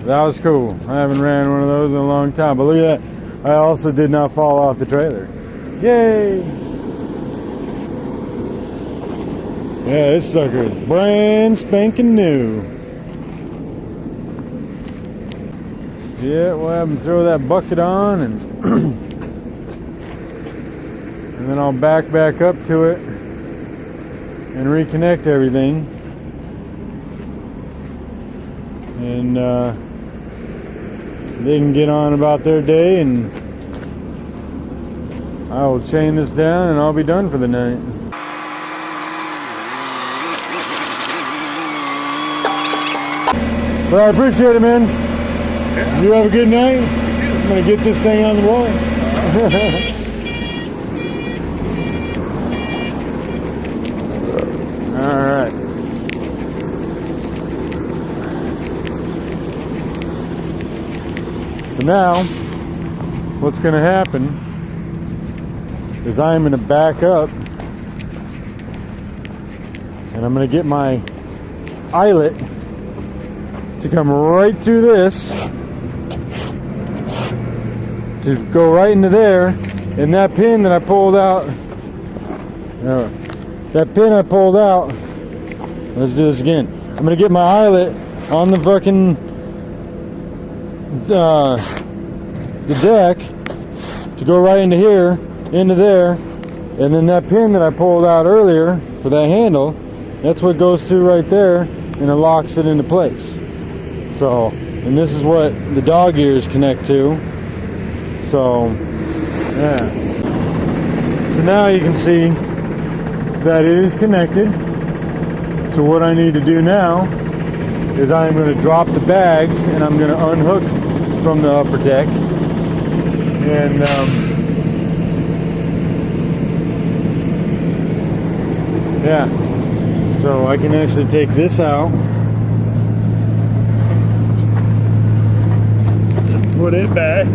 That was cool. I haven't ran one of those in a long time. But look at that. I also did not fall off the trailer. Yay! Yeah, this sucker is brand spanking new. Yeah, we'll have him throw that bucket on and and then I'll back up to it and reconnect everything. And they can get on about their day, and I will chain this down and I'll be done for the night. But I appreciate it, man. Yeah. You have a good night. I'm gonna get this thing on the roll. Alright. So now, what's going to happen is I'm going to back up and I'm going to get my eyelet to come right through this to go right into there, and that pin that I pulled out, let's do this again. I'm going to get my eyelet on the fucking the deck to go right into here, into there, and then that pin that I pulled out earlier for that handle, that's what goes through right there and it locks it into place. So, and this is what the dog ears connect to. So, yeah. So now you can see that it is connected. So what I need to do now is I'm going to drop the bags and I'm going to unhook from the upper deck, and yeah, so I can actually take this out, put it back,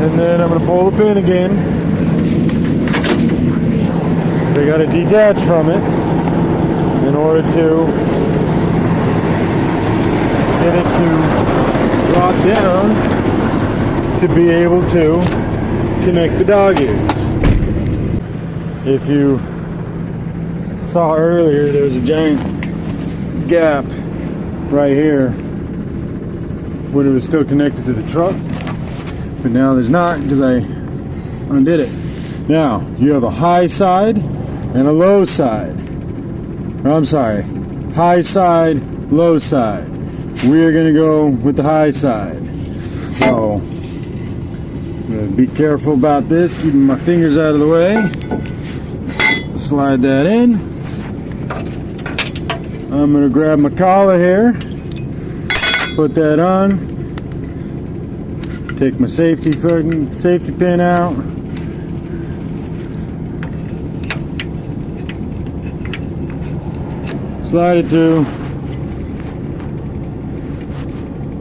and then I'm going to pull the pin again. So you got to detach from it in order to get it to drop down to be able to connect the dog ears. If you saw earlier, there's a giant gap right here when it was still connected to the truck, but now there's not because I undid it. Now you have a high side and a low side. I'm sorry, high side, low side. We are going to go with the high side. So, I'm going to be careful about this, keeping my fingers out of the way. Slide that in. I'm going to grab my collar here, put that on, take my safety pin out. Slide it through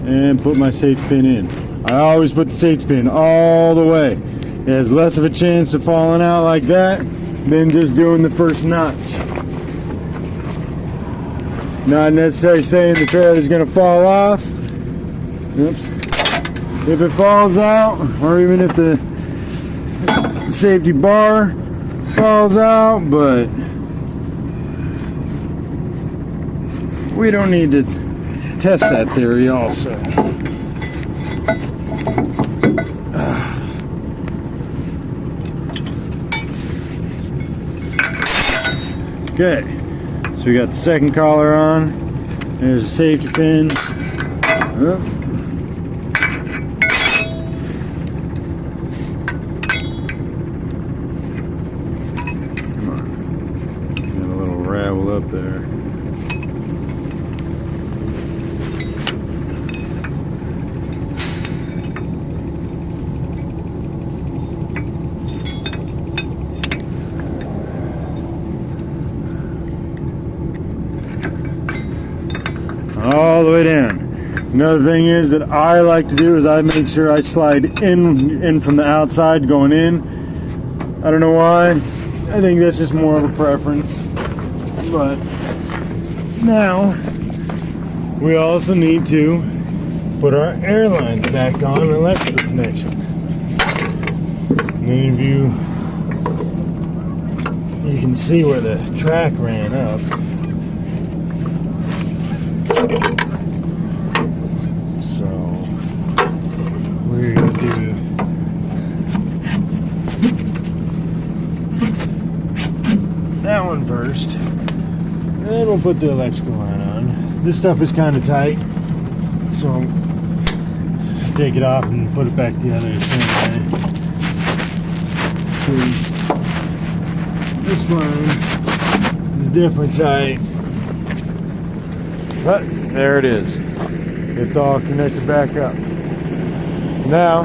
and put my safety pin in. I always put the safety pin all the way. It has less of a chance of falling out like that than just doing the first notch. Not necessarily saying the trailer is going to fall off. Oops. If it falls out, or even if the safety bar falls out, but we don't need to test that theory also. Okay, so we got the second collar on. There's a safety pin. Oh. Come on. Got a little ravel up there. All the way down. Another thing is that I like to do is I make sure I slide in from the outside going in. I don't know why. I think that's just more of a preference. But now we also need to put our air lines back on an electrical connection. And then if you can see where the track ran up. So we're going to do that one first. Then we'll put the electrical line on. This stuff is kind of tight, so take it off and put it back together the same way. See, this line is definitely tight, but there it is. It's all connected back up. Now,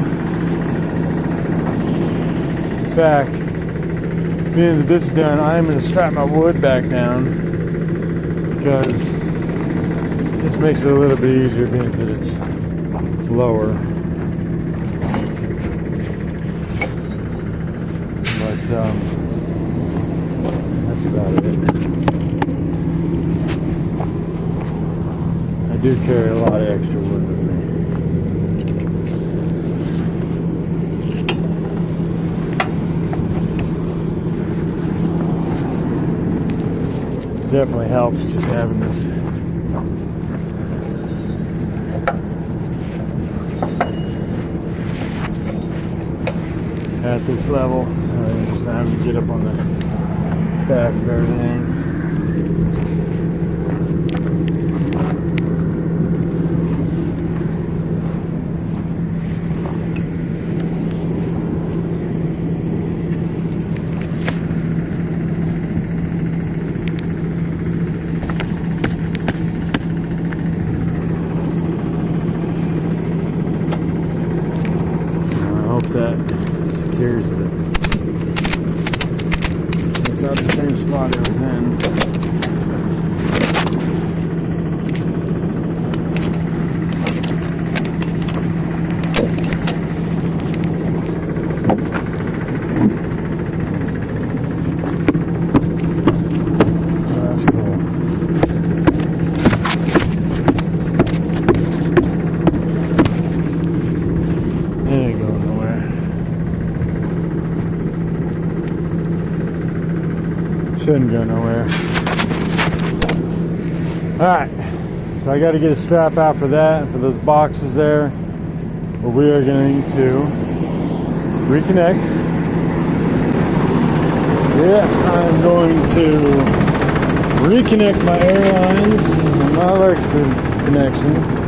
in fact, being that this is done, I'm going to strap my wood back down because this makes it a little bit easier being that it's lower. But that's about it. I do carry a lot of extra wood with me. Definitely helps just having this at this level. Just not having to get up on the back of everything. That secures it. It's not the same spot it was in. That's cool. There you go. Shouldn't go nowhere. Alright, so I got to get a strap out for that and for those boxes there. But we are going to reconnect. Yeah, I'm going to reconnect my air lines and my electrical connection.